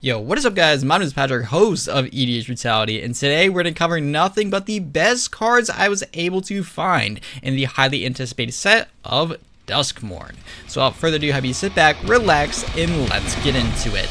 Yo, what is up guys, my name is Patrick, host of EDH Brutality, and today we're going to cover nothing but the best cards I was able to find in the highly anticipated set of Duskmourn. So without further ado, have you sit back, relax, and let's get into it.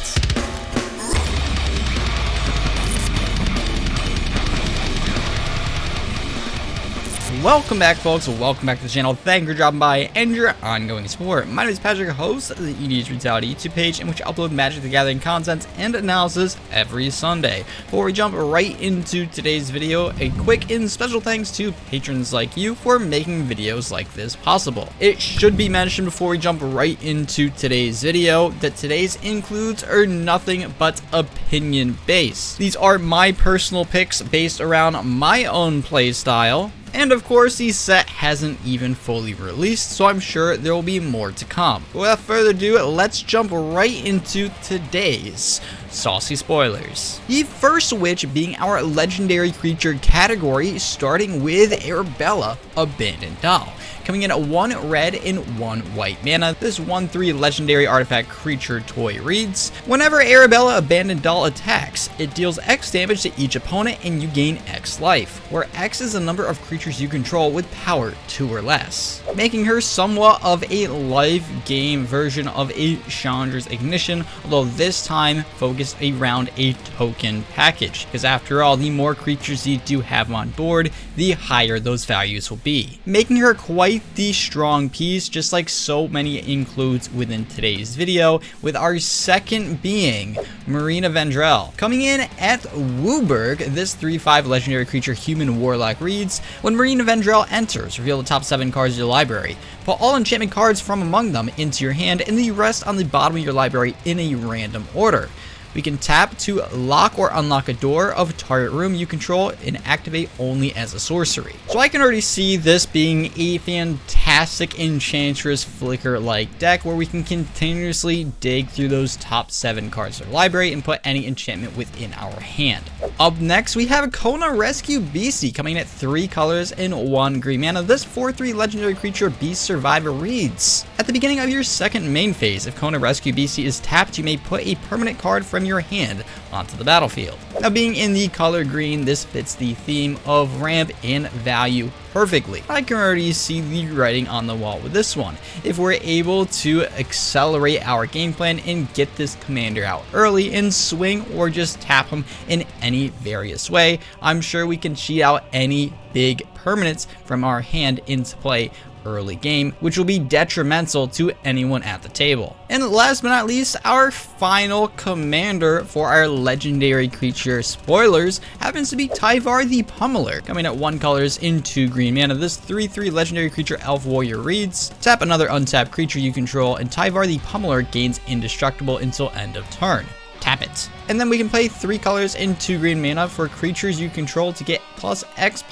Welcome back folks, welcome back to the channel, thank you for dropping by and your ongoing support. My name is Patrick, host of the EDH Brutality YouTube page in which I upload Magic the Gathering content and analysis every Sunday. Before we jump right into today's video, a quick and special thanks to patrons like you for making videos like this possible. It should be mentioned before we jump right into today's video that today's includes are nothing but opinion based. These are my personal picks based around my own playstyle. And of course, the set hasn't even fully released, so I'm sure there will be more to come. But without further ado, let's jump right into today's saucy spoilers. The first of which being our legendary creature category, starting with Arabella, Abandoned Doll. Coming in at 1 red and 1 white mana, this 1/3 legendary artifact creature toy reads, whenever Arabella Abandoned Doll attacks, it deals X damage to each opponent and you gain X life, where X is the number of creatures you control with power 2 or less, making her somewhat of a live game version of a Chandra's Ignition, although this time focused around a token package, because after all, the more creatures you do have on board, the higher those values will be, making her quite the strong piece, just like so many includes within today's video, with our second being Marina Vendrell. Coming in at Wooburg, this 3/5 legendary creature human warlock reads, when Marina Vendrell enters, reveal the top 7 cards of your library. Put all enchantment cards from among them into your hand and the rest on the bottom of your library in a random order. We can tap to lock or unlock a door of a target room you control and activate only as a sorcery. So I can already see this being a fantastic Enchantress Flicker-like deck where we can continuously dig through those top 7 cards of our library and put any enchantment within our hand. Up next, we have Kona Rescue Beastie coming in at 3 colors and 1 green mana. This 4/3 legendary creature Beast Survivor reads, at the beginning of your second main phase, if Kona Rescue Beastie is tapped, you may put a permanent card from your hand onto the battlefield. Now, being in the color green, this fits the theme of ramp and value perfectly. I can already see the writing on the wall with this one. If we're able to accelerate our game plan and get this commander out early and swing or just tap him in any various way, I'm sure we can cheat out any big permanents from our hand into play early game, which will be detrimental to anyone at the table. And last but not least, our final commander for our legendary creature spoilers happens to be Tyvar the Pummeler, coming at 1 colors in 2 green mana. This 3/3 legendary creature elf warrior reads, tap another untapped creature you control and Tyvar the Pummeler gains indestructible until end of turn. Tap it. And then we can play 3 colors in 2 green mana for creatures you control to get +X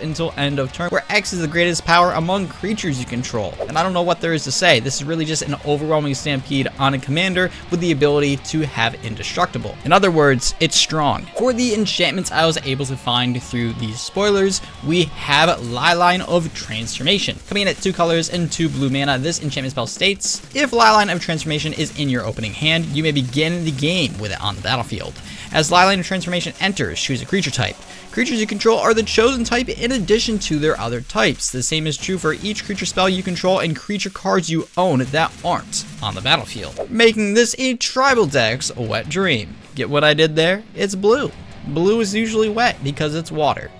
until end of turn, where X is the greatest power among creatures you control. And I don't know what there is to say. This is really just an overwhelming stampede on a commander with the ability to have indestructible. In other words, it's strong. For the enchantments I was able to find through these spoilers, we have Liline of Transformation. Coming in at 2 colors and 2 blue mana, this enchantment spell states, if Liline of Transformation is in your opening hand, you may begin the game with it on the battlefield. As Liline of Transformation enters, choose a creature type. Creatures you control are the chosen type in addition to their other types. The same is true for each creature spell you control and creature cards you own that aren't on the battlefield, making this a tribal deck's wet dream. Get what I did there? It's blue. Blue is usually wet because it's water,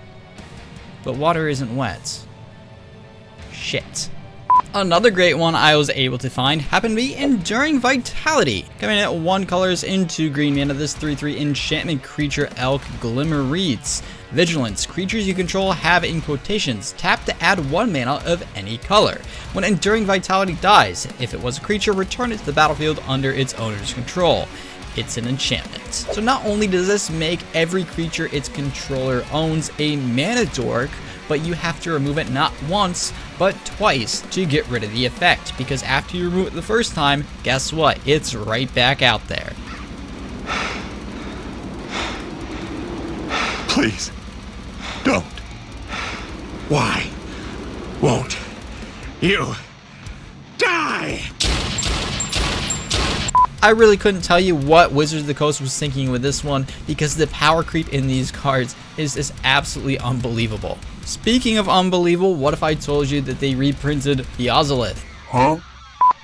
but water isn't wet. Shit. Another great one I was able to find happened to be Enduring Vitality. Coming in at 1 colors in 2 green mana, this 3/3 enchantment creature Elk Glimmer reads, Vigilance. Creatures you control have, in quotations, tap to add 1 mana of any color. When Enduring Vitality dies, if it was a creature, return it to the battlefield under its owner's control. It's an enchantment. So not only does this make every creature its controller owns a mana dork, but you have to remove it not once, but twice to get rid of the effect, because after you remove it the first time, guess what? It's right back out there. Please, don't. Why won't you die? I really couldn't tell you what Wizards of the Coast was thinking with this one, because the power creep in these cards is absolutely unbelievable. Speaking of unbelievable, what if I told you that they reprinted the Ozolith? Huh?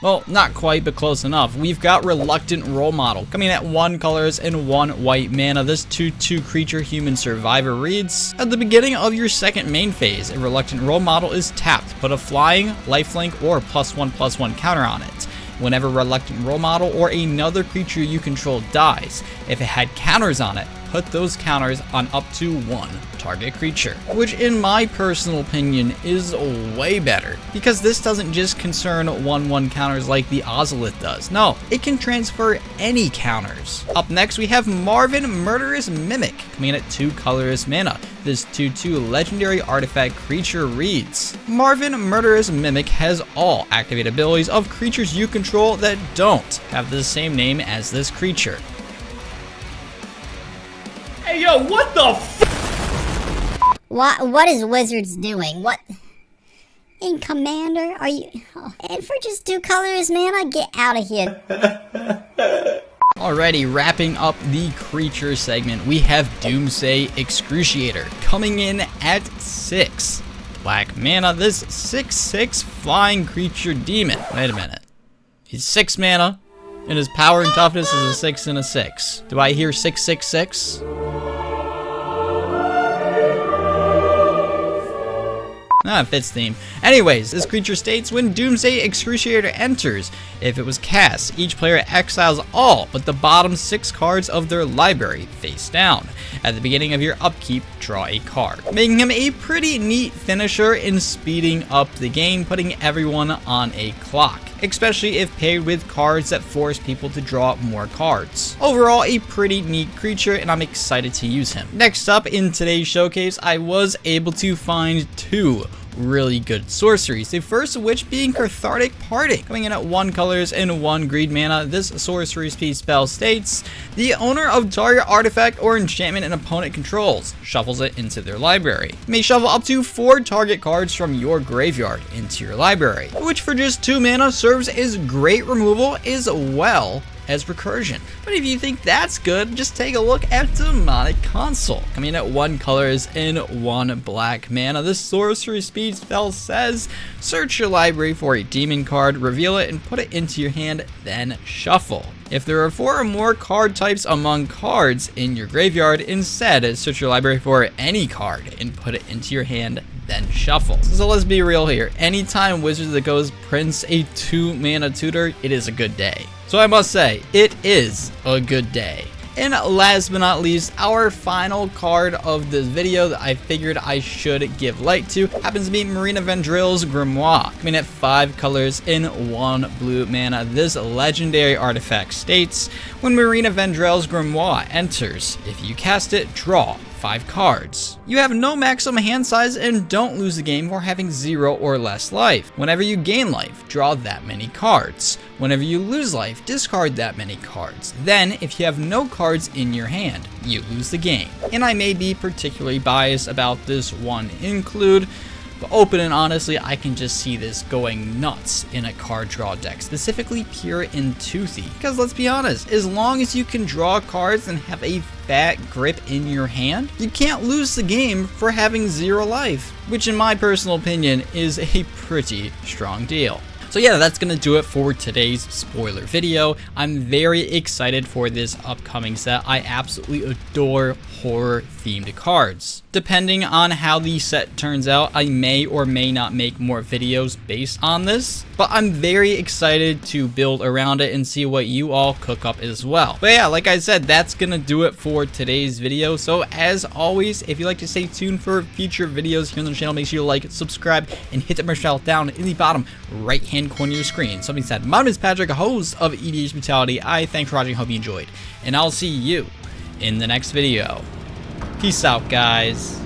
Well, not quite, but close enough. We've got Reluctant Role Model, coming at 1 colors and 1 white mana. This 2/2 creature human survivor reads, at the beginning of your second main phase, a Reluctant Role Model is tapped. Put a flying, lifelink, or +1/+1 counter on it. Whenever Reluctant Role Model or another creature you control dies, if it had counters on it, put those counters on up to 1 target creature. Which in my personal opinion is way better, because this doesn't just concern 1/1 counters like the Ozolith does. No, it can transfer any counters. Up next we have Marvin Murderous Mimic, coming in at 2 colorless mana. This 2/2 legendary artifact creature reads, Marvin Murderous Mimic has all activated abilities of creatures you control that don't have the same name as this creature. Hey yo, what the f? What is Wizards doing? What? In Commander? Are you... Oh, and for just 2 colors, man, get out of here. Alrighty, wrapping up the creature segment, we have Doomsday Excruciator, coming in at 6 black mana. This 6/6 flying creature demon. Wait a minute. He's 6 mana, and his power and toughness is a 6 and a 6. Do I hear 666? Ah, fits theme. Anyways, this creature states, when Doomsday Excruciator enters, if it was cast, each player exiles all but the bottom 6 cards of their library face down. At the beginning of your upkeep, draw a card, making him a pretty neat finisher in speeding up the game, putting everyone on a clock, especially if paired with cards that force people to draw more cards. Overall, a pretty neat creature, and I'm excited to use him. Next up in today's showcase, I was able to find 2 really good sorceries, the first of which being Cathartic Parting, coming in at 1 colors and 1 green mana. This sorcery speed spell states, the owner of target artifact or enchantment an opponent controls shuffles it into their library. You may shuffle up to 4 target cards from your graveyard into your library, which for just 2 mana serves as great removal as well as recursion. But if you think that's good, just take a look at Demonic Console, coming in at 1 colors and 1 black mana. This sorcery speed spell says, search your library for a demon card, reveal it, and put it into your hand, then shuffle. If there are 4 or more card types among cards in your graveyard, instead search your library for any card and put it into your hand, then shuffle. So let's be real here. Anytime Wizards of the Coast prints a 2 mana tutor, it is a good day. So I must say, it is a good day. And last but not least, our final card of this video that I figured I should give light to happens to be Marina Vendrill's Grimoire, coming at 5 colors and 1 blue mana. This legendary artifact states, when Marina Vendrill's Grimoire enters, if you cast it, draw 5 cards. You have no maximum hand size and don't lose the game for having 0 or less life. Whenever you gain life, draw that many cards. Whenever you lose life, discard that many cards. Then, if you have no cards in your hand, you lose the game. And I may be particularly biased about this one include, but open and honestly, I can just see this going nuts in a card draw deck, specifically pure and toothy. Because let's be honest, as long as you can draw cards and have a fat grip in your hand, you can't lose the game for having 0 life, which in my personal opinion is a pretty strong deal. So yeah, that's gonna do it for today's spoiler video. I'm very excited for this upcoming set. I absolutely adore horror themed cards. Depending on how the set turns out, I may or may not make more videos based on this, but I'm very excited to build around it and see what you all cook up as well. But yeah, like I said, that's gonna do it for today's video. So as always, if you'd like to stay tuned for future videos here on the channel, make sure you like, subscribe, and hit that bell down in the bottom right hand corner of your screen. Something said, my name is Patrick, host of EDH Brutality. I thanks for watching, hope you enjoyed, and I'll see you in the next video. Peace out, guys.